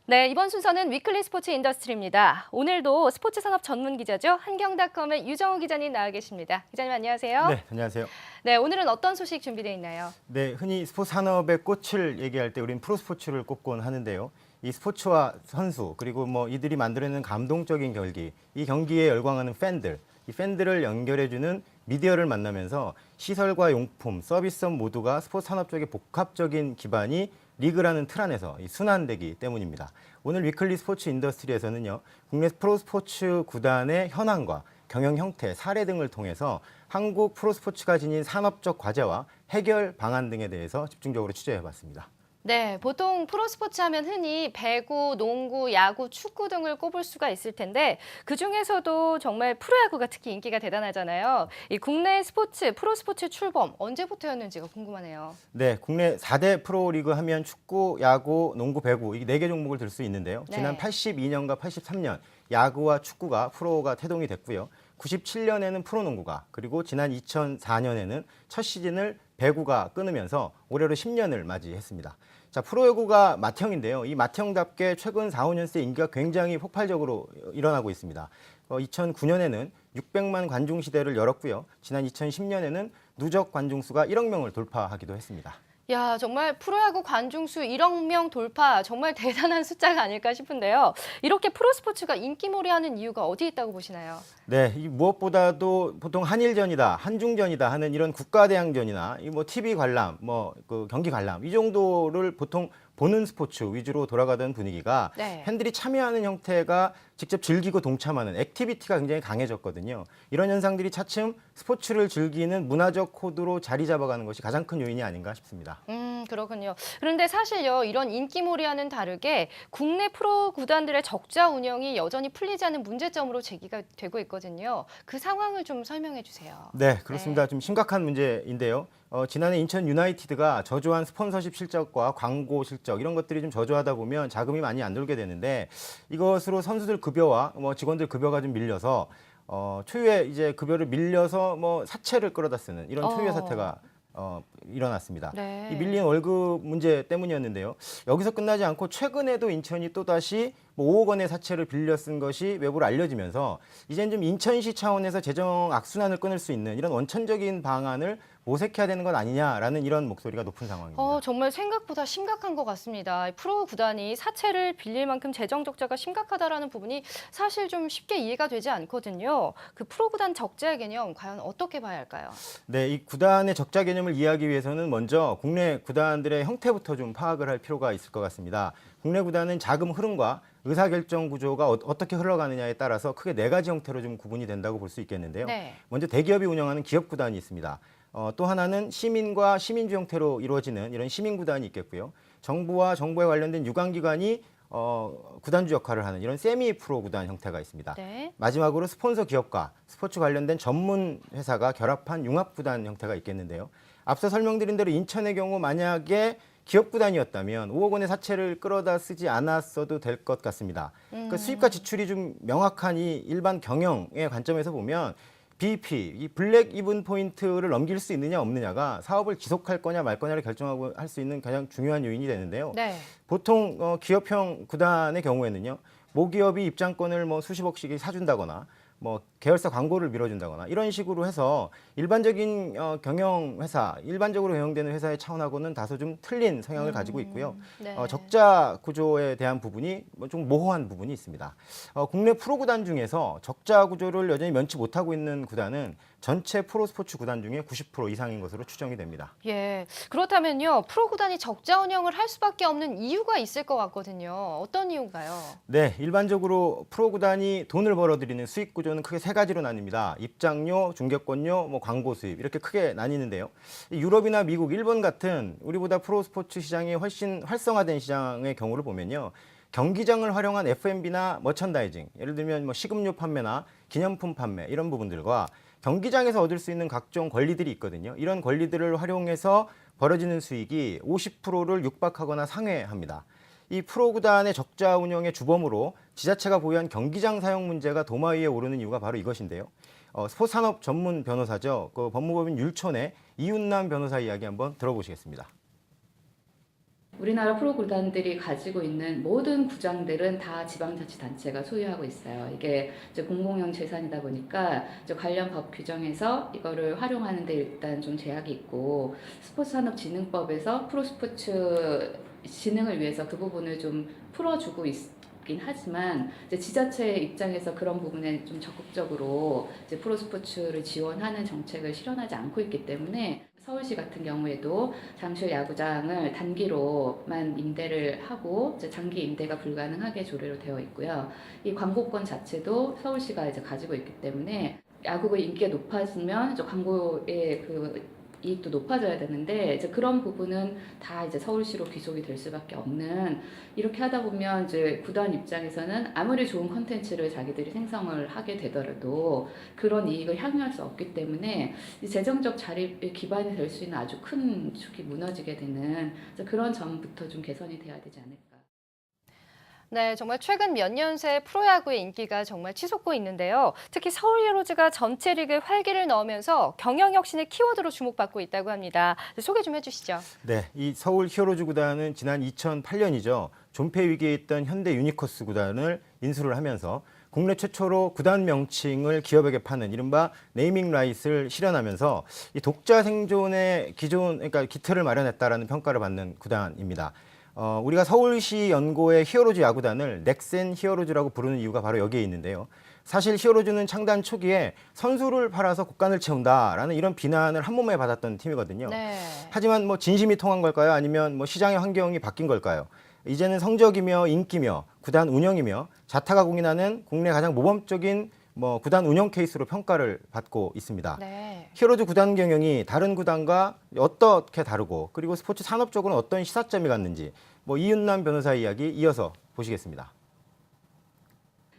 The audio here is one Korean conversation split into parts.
네, 이번 순서는 위클리 스포츠 인더스트리입니다. 오늘도 스포츠 산업 전문 기자죠. 한경닷컴의 유정우 기자님 나와 계십니다. 기자님 안녕하세요. 네, 안녕하세요. 네, 오늘은 어떤 소식 준비되어 있나요? 네, 흔히 스포츠 산업의 꽃을 얘기할 때 우린 프로스포츠를 꼽곤 하는데요. 이 스포츠와 선수 그리고 뭐 이들이 만들어내는 감동적인 경기, 이 경기에 열광하는 팬들, 이 팬들을 연결해주는 미디어를 만나면서 시설과 용품, 서비스업 모두가 스포츠 산업 쪽의 복합적인 기반이 리그라는 틀 안에서 순환되기 때문입니다. 오늘 위클리 스포츠 인더스트리에서는요, 국내 프로스포츠 구단의 현황과 경영 형태, 사례 등을 통해서 한국 프로스포츠가 지닌 산업적 과제와 해결 방안 등에 대해서 집중적으로 취재해봤습니다. 네, 보통 프로스포츠 하면 흔히 배구, 농구, 야구, 축구 등을 꼽을 수가 있을 텐데 그중에서도 정말 프로야구가 특히 인기가 대단하잖아요. 이 국내 스포츠, 프로스포츠 출범 언제부터였는지가 궁금하네요. 네, 국내 4대 프로리그 하면 축구, 야구, 농구, 배구 이 4개 종목을 들 수 있는데요. 지난 네. 82년과 83년 야구와 축구가 프로가 태동이 됐고요. 97년에는 프로농구가 그리고 지난 2004년에는 첫 시즌을 배구가 끊으면서 올해로 10년을 맞이했습니다. 자, 프로야구가 맏형인데요. 이 맏형답게 최근 4, 5년 새 인기가 굉장히 폭발적으로 일어나고 있습니다. 2009년에는 600만 관중 시대를 열었고요. 지난 2010년에는 누적 관중 수가 1억 명을 돌파하기도 했습니다. 야, 정말 프로야구 관중수 1억 명 돌파 정말 대단한 숫자가 아닐까 싶은데요. 이렇게 프로스포츠가 인기몰이하는 이유가 어디에 있다고 보시나요? 네, 이 무엇보다도 보통 한일전이다, 한중전이다 하는 이런 국가대항전이나 이 뭐 TV 관람, 그 경기 관람 이 정도를 보통 보는 스포츠 위주로 돌아가던 분위기가 네. 팬들이 참여하는 형태가 직접 즐기고 동참하는 액티비티가 굉장히 강해졌거든요. 이런 현상들이 차츰 스포츠를 즐기는 문화적 코드로 자리 잡아가는 것이 가장 큰 요인이 아닌가 싶습니다. 그렇군요. 그런데 사실요, 이런 인기몰이와는 다르게 국내 프로 구단들의 적자 운영이 여전히 풀리지 않는 문제점으로 제기가 되고 있거든요. 그 상황을 좀 설명해 주세요. 네, 그렇습니다. 좀 심각한 문제인데요. 지난해 인천 유나이티드가 저조한 스폰서십 실적과 광고 실적 이런 것들이 좀 저조하다 보면 자금이 많이 안 돌게 되는데 이것으로 선수들 급여와 직원들 급여가 좀 밀려서 초유의 이제 급여를 밀려서 사채를 끌어다 쓰는 이런 초유의 사태가 일어났습니다. 네. 이 밀린 월급 문제 때문이었는데요. 여기서 끝나지 않고 최근에도 인천이 또다시 5억 원의 사채를 빌려 쓴 것이 외부로 알려지면서 이제는 좀 인천시 차원에서 재정 악순환을 끊을 수 있는 이런 원천적인 방안을 모색해야 되는 것 아니냐라는 이런 목소리가 높은 상황입니다. 정말 생각보다 심각한 것 같습니다. 프로 구단이 사채를 빌릴 만큼 재정 적자가 심각하다라는 부분이 사실 좀 쉽게 이해가 되지 않거든요. 그 프로 구단 적자 개념 과연 어떻게 봐야 할까요? 네, 이 구단의 적자 개념을 이해하기 위해서는 먼저 국내 구단들의 형태부터 좀 파악을 할 필요가 있을 것 같습니다. 국내 구단은 자금 흐름과 의사결정 구조가 어떻게 흘러가느냐에 따라서 크게 4가지 형태로 좀 구분이 된다고 볼 수 있겠는데요. 네. 먼저 대기업이 운영하는 기업 구단이 있습니다. 또 하나는 시민과 시민주 형태로 이루어지는 이런 시민구단이 있겠고요. 정부와 정부에 관련된 유관기관이 구단주 역할을 하는 이런 세미 프로 구단 형태가 있습니다. 네. 마지막으로 스폰서 기업과 스포츠 관련된 전문 회사가 결합한 융합 구단 형태가 있겠는데요. 앞서 설명드린 대로 인천의 경우 만약에 기업 구단이었다면 5억 원의 사채를 끌어다 쓰지 않았어도 될 것 같습니다. 그러니까 수입과 지출이 좀 명확한 이 일반 경영의 관점에서 보면 BEP, 이 블랙 이븐 포인트를 넘길 수 있느냐 없느냐가 사업을 지속할 거냐 말 거냐를 결정하고 할 수 있는 가장 중요한 요인이 되는데요. 네. 보통 기업형 구단의 경우에는요, 모기업이 입장권을 수십억씩 사준다거나 계열사 광고를 밀어준다거나 이런 식으로 해서 일반적인 경영 회사, 일반적으로 경영되는 회사의 차원하고는 다소 좀 틀린 성향을 가지고 있고요. 네. 적자 구조에 대한 부분이 좀 모호한 부분이 있습니다. 국내 프로 구단 중에서 적자 구조를 여전히 면치 못하고 있는 구단은 전체 프로 스포츠 구단 중에 90% 이상인 것으로 추정이 됩니다. 예. 그렇다면요, 프로 구단이 적자 운영을 할 수밖에 없는 이유가 있을 것 같거든요. 어떤 이유인가요? 네, 일반적으로 프로 구단이 돈을 벌어들이는 수익 구조는 크게 3가지로 나뉩니다. 입장료, 중계권료, 광고 수입 이렇게 크게 나뉘는데요. 유럽이나 미국, 일본 같은 우리보다 프로 스포츠 시장이 훨씬 활성화된 시장의 경우를 보면요. 경기장을 활용한 F&B나 머천다이징, 예를 들면 식음료 판매나 기념품 판매 이런 부분들과 경기장에서 얻을 수 있는 각종 권리들이 있거든요. 이런 권리들을 활용해서 벌어지는 수익이 50%를 육박하거나 상회합니다. 이 프로 구단의 적자 운영의 주범으로 지자체가 보유한 경기장 사용 문제가 도마 위에 오르는 이유가 바로 이것인데요. 스포츠 산업 전문 변호사죠. 그 법무법인 율촌의 이윤남 변호사 이야기 한번 들어보시겠습니다. 우리나라 프로 구단들이 가지고 있는 모든 구장들은 다 지방자치단체가 소유하고 있어요. 이게 이제 공공용 재산이다 보니까 이제 관련 법 규정에서 이거를 활용하는데 일단 좀 제약이 있고, 스포츠산업진흥법에서 프로스포츠 진흥을 위해서 그 부분을 좀 풀어주고 있긴 하지만, 이제 지자체 입장에서 그런 부분에 좀 적극적으로 이제 프로스포츠를 지원하는 정책을 실현하지 않고 있기 때문에, 서울시 같은 경우에도 잠실 야구장을 단기로만 임대를 하고 이제 장기 임대가 불가능하게 조례로 되어 있고요. 이 광고권 자체도 서울시가 이제 가지고 있기 때문에, 야구의 인기가 높아지면 이제 광고의 그 이익도 높아져야 되는데, 이제 그런 부분은 다 이제 서울시로 귀속이 될 수밖에 없는, 이렇게 하다 보면 이제 구단 입장에서는 아무리 좋은 컨텐츠를 자기들이 생성을 하게 되더라도 그런 이익을 향유할 수 없기 때문에 이 재정적 자립의 기반이 될 수 있는 아주 큰 축이 무너지게 되는, 그런 점부터 좀 개선이 돼야 되지 않을까. 네, 정말 최근 몇 년 새 프로야구의 인기가 정말 치솟고 있는데요. 특히 서울 히어로즈가 전체 리그에 활기를 넣으면서 경영 혁신의 키워드로 주목받고 있다고 합니다. 소개 좀 해주시죠. 네, 이 서울 히어로즈 구단은 지난 2008년이죠. 존폐 위기에 있던 현대 유니커스 구단을 인수를 하면서 국내 최초로 구단 명칭을 기업에게 파는 이른바 네이밍 라이트를 실현하면서 이 독자 생존의 그러니까 기틀을 마련했다라는 평가를 받는 구단입니다. 우리가 서울시 연고의 히어로즈 야구단을 넥센 히어로즈라고 부르는 이유가 바로 여기에 있는데요. 사실 히어로즈는 창단 초기에 선수를 팔아서 곡간을 채운다라는 이런 비난을 한 몸에 받았던 팀이거든요. 네. 하지만 뭐 진심이 통한 걸까요? 아니면 뭐 시장의 환경이 바뀐 걸까요? 이제는 성적이며 인기며 구단 운영이며 자타가 공인하는 국내 가장 모범적인 뭐 구단 운영 케이스로 평가를 받고 있습니다. 네. 히어로즈 구단 경영이 다른 구단과 어떻게 다르고 그리고 스포츠 산업적으로는 어떤 시사점이 갔는지 뭐 이윤남 변호사 이야기 이어서 보시겠습니다.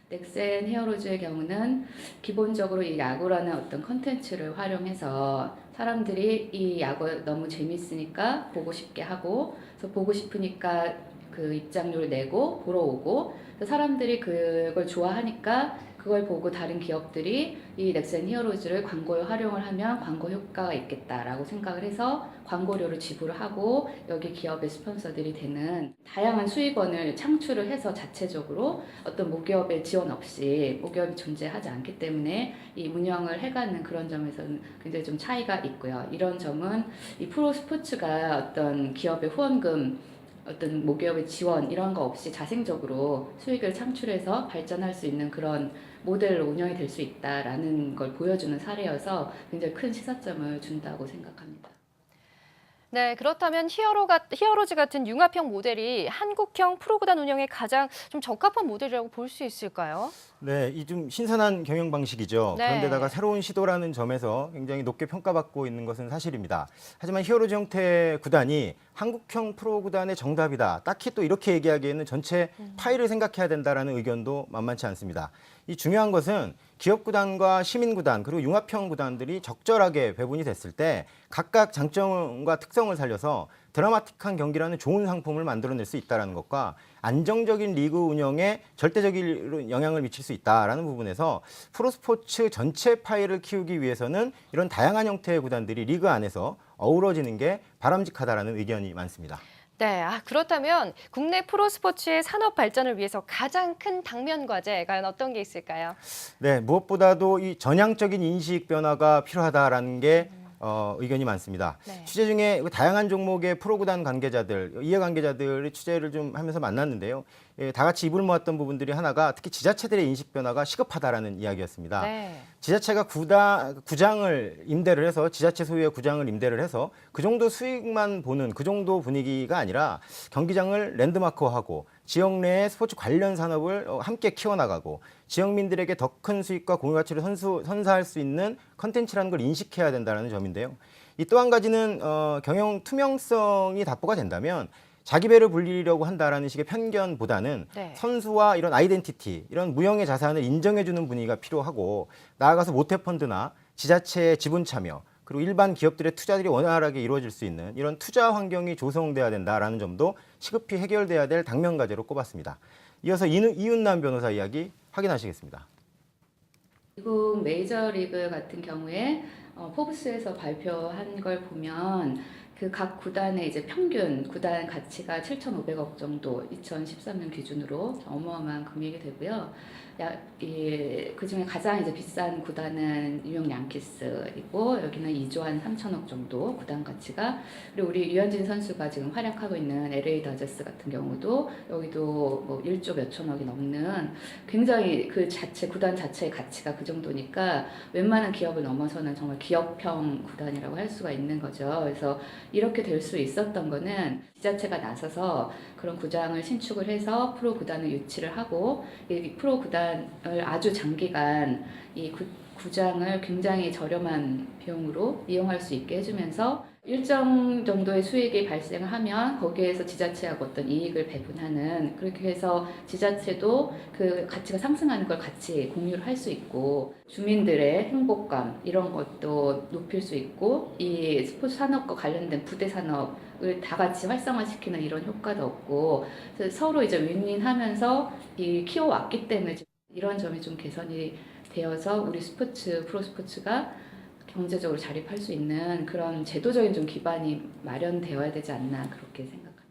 넥센 히어로즈의 경우는 기본적으로 이 야구라는 어떤 컨텐츠를 활용해서 사람들이 이 야구 너무 재밌으니까 보고 싶게 하고, 그래서 보고 싶으니까 그 입장료를 내고 보러 오고, 사람들이 그걸 좋아하니까 그걸 보고 다른 기업들이 이 넥센 히어로즈를 광고에 활용을 하면 광고 효과가 있겠다라고 생각을 해서 광고료를 지불하고 여기 기업의 스폰서들이 되는 다양한 수익원을 창출을 해서 자체적으로 어떤 모기업의 지원 없이, 모기업이 존재하지 않기 때문에 이 운영을 해가는 그런 점에서는 굉장히 좀 차이가 있고요. 이런 점은 이 프로 스포츠가 어떤 기업의 후원금, 어떤 모기업의 지원 이런 거 없이 자생적으로 수익을 창출해서 발전할 수 있는 그런 모델로 운영이 될 수 있다라는 걸 보여주는 사례여서 굉장히 큰 시사점을 준다고 생각합니다. 네, 그렇다면 히어로즈 같은 융합형 모델이 한국형 프로구단 운영에 가장 좀 적합한 모델이라고 볼 수 있을까요? 네, 이 좀 신선한 경영 방식이죠. 네. 그런데다가 새로운 시도라는 점에서 굉장히 높게 평가받고 있는 것은 사실입니다. 하지만 히어로즈 형태 구단이 한국형 프로 구단의 정답이다. 딱히 또 이렇게 얘기하기에는 전체 파일을 생각해야 된다라는 의견도 만만치 않습니다. 이 중요한 것은 기업 구단과 시민 구단 그리고 융합형 구단들이 적절하게 배분이 됐을 때 각각 장점과 특성을 살려서 드라마틱한 경기라는 좋은 상품을 만들어낼 수 있다는 것과 안정적인 리그 운영에 절대적인 영향을 미칠 수 있다는 부분에서 프로스포츠 전체 파일을 키우기 위해서는 이런 다양한 형태의 구단들이 리그 안에서 어우러지는 게 바람직하다는 의견이 많습니다. 네, 그렇다면 국내 프로스포츠의 산업 발전을 위해서 가장 큰 당면 과제, 과연 어떤 게 있을까요? 네, 무엇보다도 이 전향적인 인식 변화가 필요하다라는 게 의견이 많습니다. 네. 취재 중에 다양한 종목의 프로구단 관계자들, 이해관계자들이 취재를 좀 하면서 만났는데요. 예, 다 같이 입을 모았던 부분들이 하나가 특히 지자체들의 인식 변화가 시급하다라는 이야기였습니다. 네. 지자체가 구장을 임대를 해서 지자체 소유의 구장을 임대를 해서 그 정도 수익만 보는 그 정도 분위기가 아니라 경기장을 랜드마크화하고 지역 내의 스포츠 관련 산업을 함께 키워나가고 지역민들에게 더 큰 수익과 공유가치를 선사할 수 있는 컨텐츠라는 걸 인식해야 된다는 점인데요. 이 또 한 가지는 경영 투명성이 답보가 된다면 자기 배를 불리려고 한다라는 식의 편견보다는 네. 선수와 이런 아이덴티티, 이런 무형의 자산을 인정해주는 분위기가 필요하고 나아가서 모태펀드나 지자체의 지분 참여, 그리고 일반 기업들의 투자들이 원활하게 이루어질 수 있는 이런 투자 환경이 조성돼야 된다라는 점도 시급히 해결돼야 될 당면 과제로 꼽았습니다. 이어서 이윤남 변호사 이야기 확인하시겠습니다. 미국 메이저리그 같은 경우에 포브스에서 발표한 걸 보면 그 각 구단의 이제 평균 구단 가치가 7,500억 정도 2013년 기준으로 어마어마한 금액이 되고요. 그 중에 가장 이제 비싼 구단은 뉴욕 양키스이고 여기는 2조 한 3천억 정도 구단 가치가. 그리고 우리 류현진 선수가 지금 활약하고 있는 LA 다저스 같은 경우도 여기도 뭐 1조 몇 천억이 넘는 굉장히 그 자체 구단 자체의 가치가 그 정도니까 웬만한 기업을 넘어서는 정말 기업형 구단이라고 할 수가 있는 거죠. 그래서 이렇게 될 수 있었던 거는 지자체가 나서서 그런 구장을 신축을 해서 프로 구단을 유치를 하고 이 프로 구단을 아주 장기간 이 구장을 굉장히 저렴한 비용으로 이용할 수 있게 해주면서 일정 정도의 수익이 발생을 하면 거기에서 지자체하고 어떤 이익을 배분하는, 그렇게 해서 지자체도 그 가치가 상승하는 걸 같이 공유를 할 수 있고 주민들의 행복감 이런 것도 높일 수 있고 이 스포츠 산업과 관련된 부대 산업을 다 같이 활성화시키는 이런 효과도 없고 서로 이제 윈윈하면서 이 키워왔기 때문에 이런 점이 좀 개선이 되어서 우리 프로 스포츠가 경제적으로 자립할 수 있는 그런 제도적인 좀 기반이 마련되어야 되지 않나 그렇게 생각합니다.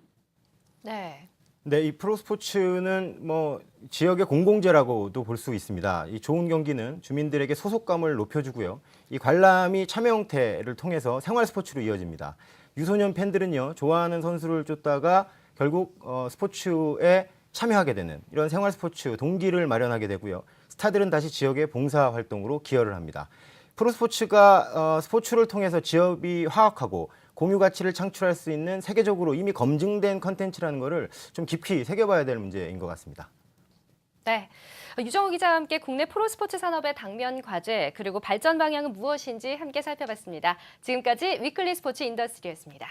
네. 네, 이 프로스포츠는 뭐 지역의 공공재라고도 볼 수 있습니다. 이 좋은 경기는 주민들에게 소속감을 높여주고요. 이 관람이 참여 형태를 통해서 생활 스포츠로 이어집니다. 유소년 팬들은요, 좋아하는 선수를 쫓다가 결국 스포츠에 참여하게 되는 이런 생활 스포츠 동기를 마련하게 되고요. 스타들은 다시 지역의 봉사 활동으로 기여를 합니다. 프로스포츠가 스포츠를 통해서 지역이 화합하고 공유 가치를 창출할 수 있는 세계적으로 이미 검증된 컨텐츠라는 것을 좀 깊이 새겨봐야 될 문제인 것 같습니다. 네. 유정우 기자와 함께 국내 프로스포츠 산업의 당면 과제 그리고 발전 방향은 무엇인지 함께 살펴봤습니다. 지금까지 위클리 스포츠 인더스트리였습니다.